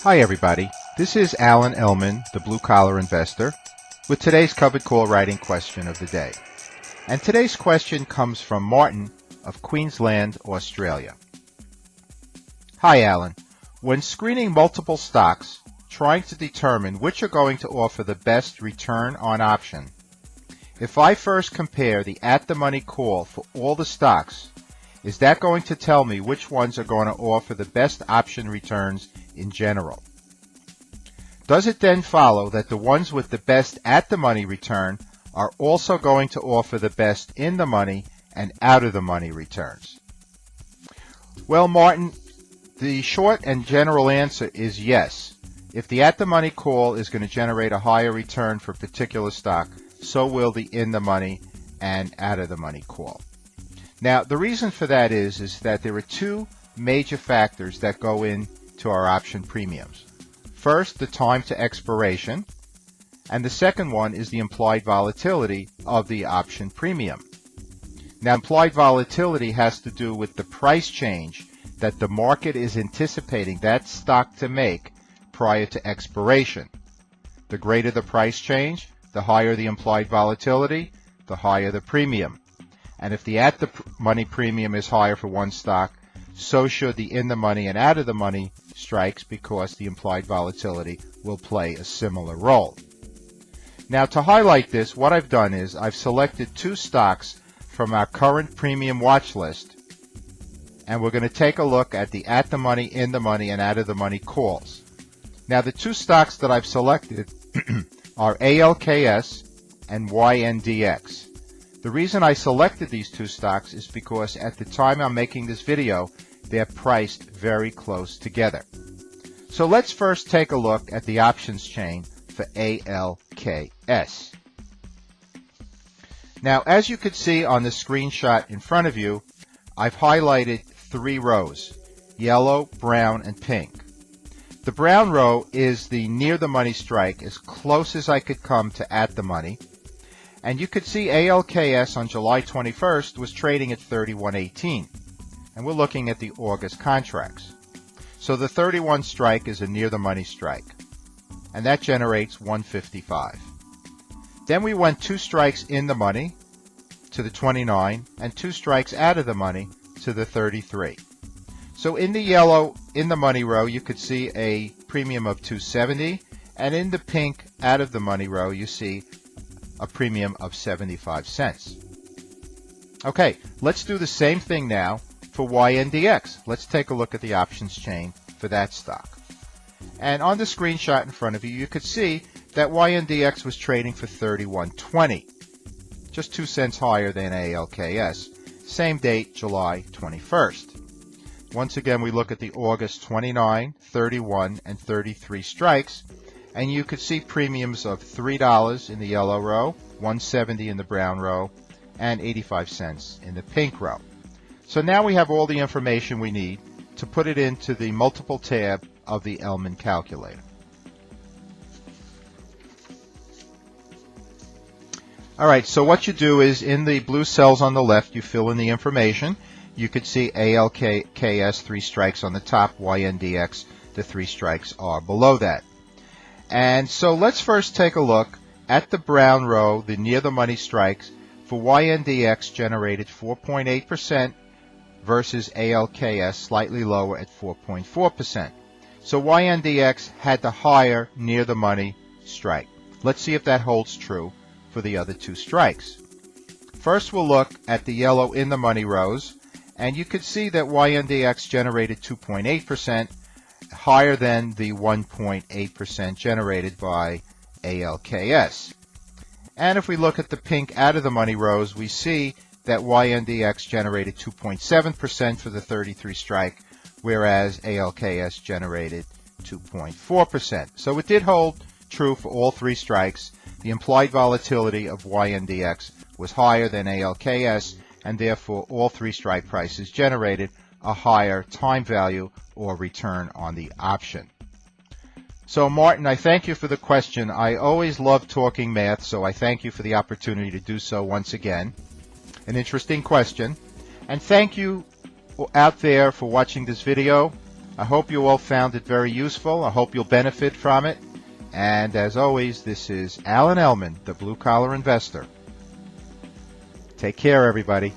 Hi everybody, this is Ellman, the blue-collar investor, with today's covered call writing question of the day. And today's question comes from Martin of Queensland, Australia. Hi Alan, when screening multiple stocks, trying to determine which are going to offer the best return on option, if I first compare the at-the-money call for all the stocks, is that going to tell me which ones are going to offer the best option returns in general? Does it then follow that the ones with the best at-the-money return are also going to offer the best in-the-money and out-of-the-money returns? Well, Martin, the short and general answer is yes. If the at-the-money call is going to generate a higher return for a particular stock, so will the in-the-money and out-of-the-money call. Now, the reason for that is that there are two major factors that go into our option premiums. First, the time to expiration, and the second one is the implied volatility of the option premium. Now, implied volatility has to do with the price change that the market is anticipating that stock to make prior to expiration. The greater the price change, the higher the implied volatility, the higher the premium. And if the at-the-money premium is higher for one stock, so should the in-the-money and out-of-the-money strikes, because the implied volatility will play a similar role. Now, to highlight this, what I've done is I've selected two stocks from our current premium watch list, and we're going to take a look at the at-the-money, in-the-money, and out-of-the-money calls. Now, the two stocks that I've selected are ALKS and YNDX. The reason I selected these two stocks is because at the time I'm making this video, they're priced very close together. So let's first take a look at the options chain for ALKS. Now, as you could see on the screenshot in front of you, I've highlighted three rows: yellow, brown, and pink. The brown row is the near the money strike, as close as I could come to at the money. And you could see ALKS on July 21st was trading at 31.18. And we're looking at the August contracts. So the 31 strike is a near the money strike. And that generates 155. Then we went two strikes in the money to the 29 and two strikes out of the money to the 33. So in the yellow in the money row, you could see a premium of 270. And in the pink out of the money row, you see a premium of 75 cents. Okay, let's do the same thing now for YNDX. Let's take a look at the options chain for that stock. And on the screenshot in front of you, you could see that YNDX was trading for 31.20, just 2 cents higher than ALKS. Same date, July 21st. Once again, we look at the August 29, 31, and 33 strikes. And you could see premiums of $3 in the yellow row, $1.70 in the brown row, and 85 cents in the pink row. So now we have all the information we need to put it into the multiple tab of the Ellman calculator. All right, so what you do is in the blue cells on the left, you fill in the information. You could see ALKS, 3 strikes on the top, YNDX, the 3 strikes are below that. And so let's first take a look at the brown row, the near the money strikes. For YNDX generated 4.8% versus ALKS slightly lower at 4.4%. So YNDX had the higher near the money strike. Let's see if that holds true for the other two strikes. First, we'll look at the yellow in the money rows, and you could see that YNDX generated 2.8%, higher than the 1.8% generated by ALKS. And if we look at the pink out of the money rows, we see that YNDX generated 2.7% for the 33 strike, whereas ALKS generated 2.4%. So it did hold true for all 3 strikes. The implied volatility of YNDX was higher than ALKS, and therefore all 3 strike prices generated a higher time value or return on the option. So Martin, I thank you for the question. I always love talking math, so I thank you for the opportunity to do so once again. An interesting question. And thank you out there for watching this video. I hope you all found it very useful. I hope you'll benefit from it. And as always, this is Alan Ellman, the Blue Collar Investor. Take care, everybody.